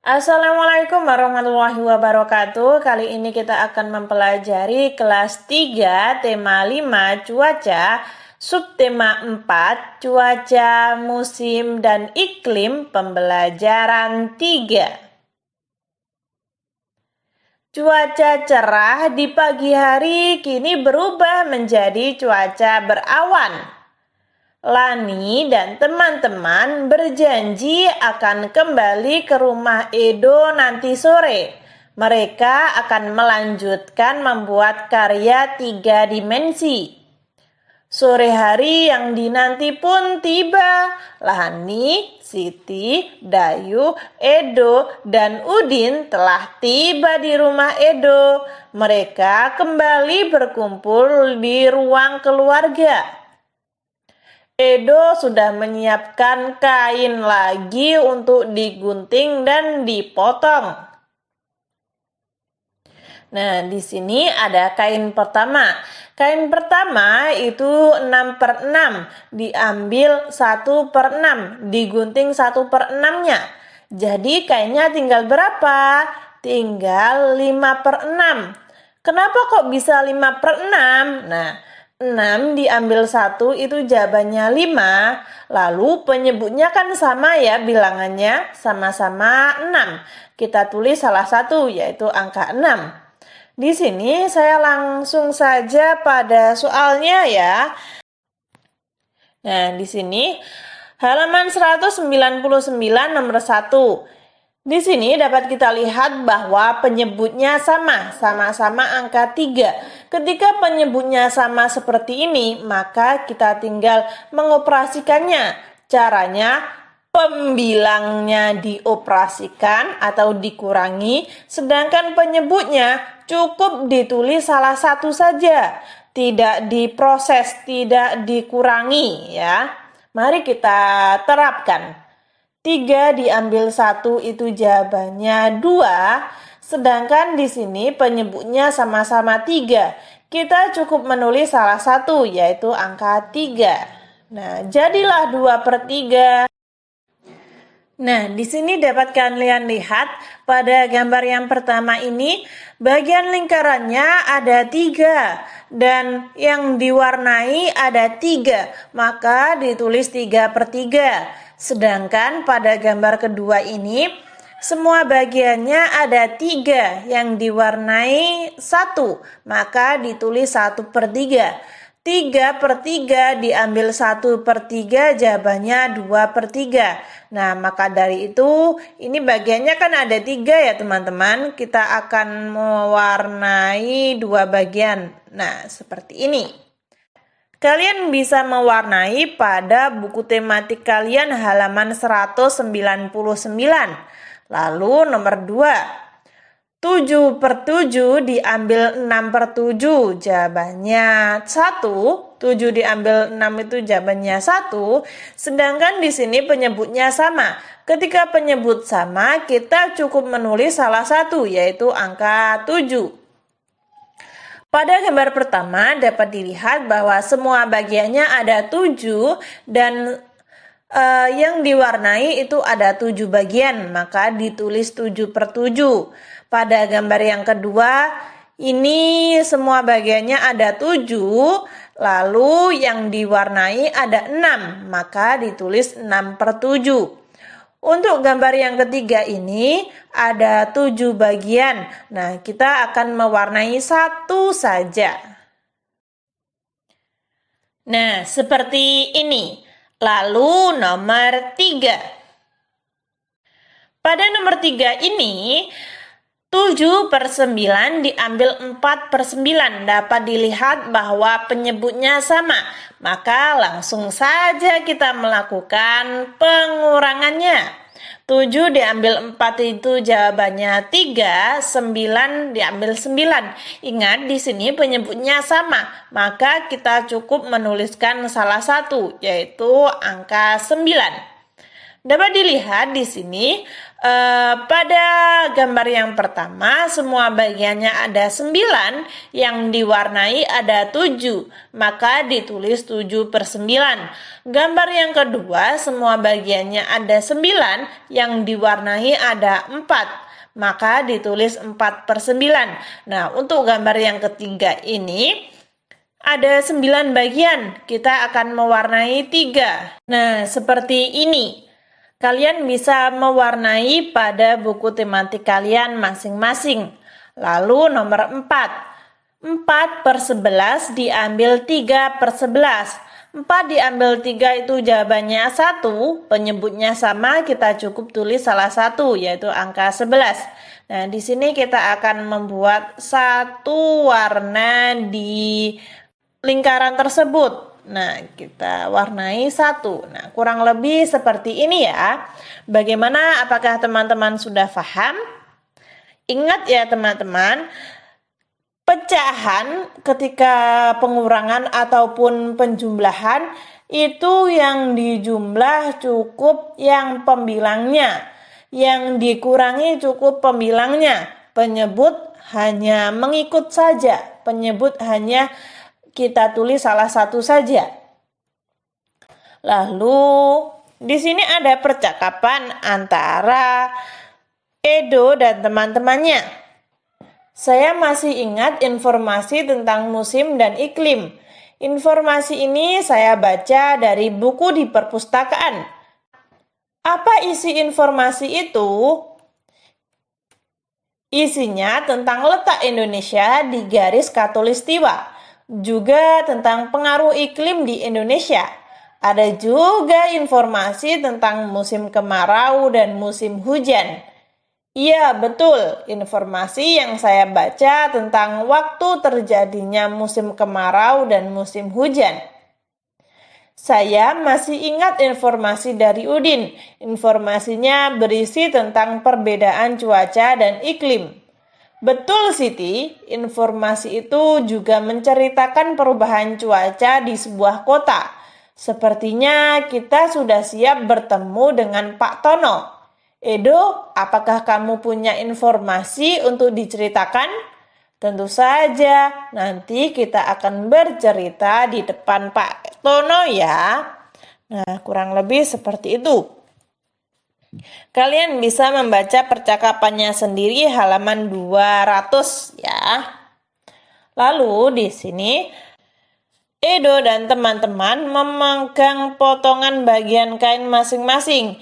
Assalamualaikum warahmatullahi wabarakatuh. Kali ini kita akan mempelajari kelas 3 tema 5 cuaca, subtema 4 cuaca, musim, dan iklim pembelajaran 3. Cuaca cerah di pagi hari kini berubah menjadi cuaca berawan. Lani dan teman-teman berjanji akan kembali ke rumah Edo nanti sore. Mereka akan melanjutkan membuat karya 3 dimensi. Sore hari yang dinanti pun tiba. Lani, Siti, Dayu, Edo, dan Udin telah tiba di rumah Edo. Mereka kembali berkumpul di ruang keluarga. Edo sudah menyiapkan kain lagi untuk digunting dan dipotong. Nah, di sini ada kain pertama. Kain pertama itu 6/6, diambil 1/6, digunting 1/6-nya. Jadi kainnya tinggal berapa? Tinggal 5/6. Kenapa kok bisa 5/6? Nah, 6 diambil 1 itu jawabannya 5. Lalu penyebutnya kan sama ya bilangannya, sama-sama 6. Kita tulis salah satu yaitu angka 6. Di sini saya langsung saja pada soalnya ya. Nah, di sini halaman 199 nomor 1. Di sini dapat kita lihat bahwa penyebutnya sama-sama angka 3. Ketika penyebutnya sama seperti ini, maka kita tinggal mengoperasikannya. Caranya, pembilangnya dioperasikan atau dikurangi, sedangkan penyebutnya cukup ditulis salah satu saja. Tidak diproses, tidak dikurangi ya. Mari kita terapkan. 3 diambil 1 itu jawabannya 2, sedangkan di sini penyebutnya sama-sama 3. Kita cukup menulis salah satu yaitu angka 3. Nah, jadilah 2/3. Nah, di sini dapat kalian lihat pada gambar yang pertama ini bagian lingkarannya ada 3 dan yang diwarnai ada 3, maka ditulis 3/3. Sedangkan pada gambar kedua ini semua bagiannya ada 3 yang diwarnai 1, maka ditulis 1/3. 3/3 diambil 1/3 jawabannya 2/3. Nah, maka dari itu ini bagiannya kan ada 3 ya teman-teman. Kita akan mewarnai 2 bagian. Nah, seperti ini. Kalian bisa mewarnai pada buku tematik kalian halaman 199. Lalu nomor 2. 7/7 diambil 6/7, jawabannya 1. 7 diambil 6 itu jawabannya 1. Sedangkan di sini penyebutnya sama. Ketika penyebut sama, kita cukup menulis salah satu yaitu angka 7. Pada gambar pertama dapat dilihat bahwa semua bagiannya ada 7 dan yang diwarnai itu ada 7 bagian, maka ditulis 7/7. Pada gambar yang kedua ini semua bagiannya ada 7, lalu yang diwarnai ada 6, maka ditulis 6/7. Untuk gambar yang ketiga ini ada 7 bagian. Nah, kita akan mewarnai 1 saja. Nah, seperti ini. Lalu nomor 3. Pada nomor 3 ini 7/9 diambil 4/9. Dapat dilihat bahwa penyebutnya sama. Maka langsung saja kita melakukan pengurangannya. 7 diambil 4 itu jawabannya 3, 9 diambil 9. Ingat di sini penyebutnya sama, maka kita cukup menuliskan salah satu yaitu angka 9. Dapat dilihat di sini pada gambar yang pertama semua bagiannya ada 9, yang diwarnai ada 7, maka ditulis 7/9. Gambar yang kedua semua bagiannya ada 9, yang diwarnai ada 4, maka ditulis 4/9. Nah, untuk gambar yang ketiga ini ada 9 bagian, kita akan mewarnai 3. Nah, seperti ini. Kalian bisa mewarnai pada buku tematik kalian masing-masing. Lalu nomor 4. 4/11 diambil 3/11. 4 diambil 3 itu jawabannya 1. Penyebutnya sama, kita cukup tulis salah satu, yaitu angka 11. Nah, di sini kita akan membuat satu warna di lingkaran tersebut. Nah, kita warnai 1. Nah, kurang lebih seperti ini ya. Bagaimana? Apakah teman-teman sudah paham? Ingat ya teman-teman, pecahan ketika pengurangan ataupun penjumlahan itu yang dijumlah cukup yang pembilangnya. Yang dikurangi cukup pembilangnya. Penyebut hanya mengikut saja. Penyebut hanya kita tulis salah satu saja. Lalu di sini ada percakapan antara Edo dan teman-temannya. Saya masih ingat informasi tentang musim dan iklim. Informasi ini saya baca dari buku di perpustakaan. Apa isi informasi itu? Isinya tentang letak Indonesia di garis khatulistiwa. Juga tentang pengaruh iklim di Indonesia. Ada juga informasi tentang musim kemarau dan musim hujan. Iya, betul. Informasi yang saya baca tentang waktu terjadinya musim kemarau dan musim hujan. Saya masih ingat informasi dari Udin. Informasinya berisi tentang perbedaan cuaca dan iklim. Betul Siti, informasi itu juga menceritakan perubahan cuaca di sebuah kota. Sepertinya kita sudah siap bertemu dengan Pak Tono. Edo, apakah kamu punya informasi untuk diceritakan? Tentu saja, nanti kita akan bercerita di depan Pak Tono ya. Nah, kurang lebih seperti itu. Kalian bisa membaca percakapannya sendiri halaman 200 ya. Lalu di sini Edo dan teman-teman memegang potongan bagian kain masing-masing.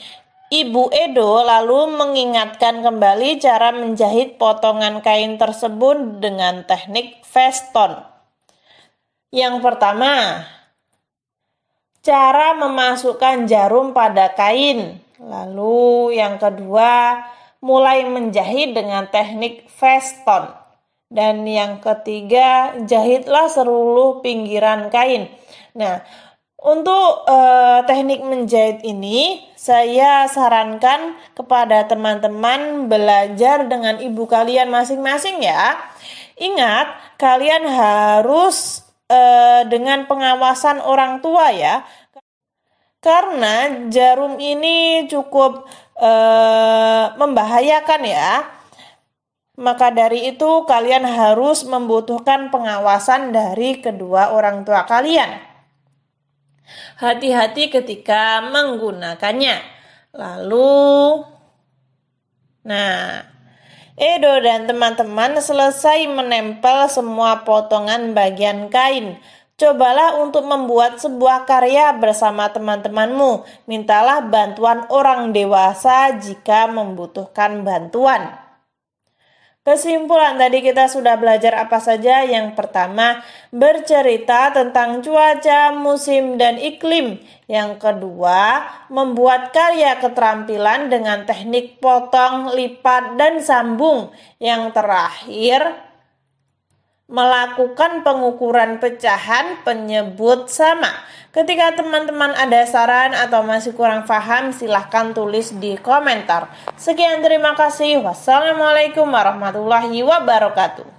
Ibu Edo lalu mengingatkan kembali cara menjahit potongan kain tersebut dengan teknik veston. Yang pertama, cara memasukkan jarum pada kain. Lalu yang kedua, mulai menjahit dengan teknik veston. Dan yang ketiga, jahitlah seluruh pinggiran kain. Nah, untuk teknik menjahit ini, saya sarankan kepada teman-teman belajar dengan ibu kalian masing-masing ya. Ingat, kalian harus dengan pengawasan orang tua ya. Karena jarum ini cukup membahayakan ya. Maka dari itu kalian harus membutuhkan pengawasan dari kedua orang tua kalian. Hati-hati ketika menggunakannya. Lalu, Edo dan teman-teman selesai menempel semua potongan bagian kain. Cobalah untuk membuat sebuah karya bersama teman-temanmu. Mintalah bantuan orang dewasa jika membutuhkan bantuan. Kesimpulan tadi kita sudah belajar apa saja? Yang pertama, bercerita tentang cuaca, musim, dan iklim. Yang kedua, membuat karya keterampilan dengan teknik potong, lipat, dan sambung. Yang terakhir, melakukan pengukuran pecahan penyebut sama. Ketika teman-teman ada saran atau masih kurang paham, silahkan tulis di komentar. Sekian, terima kasih. Wassalamualaikum warahmatullahi wabarakatuh.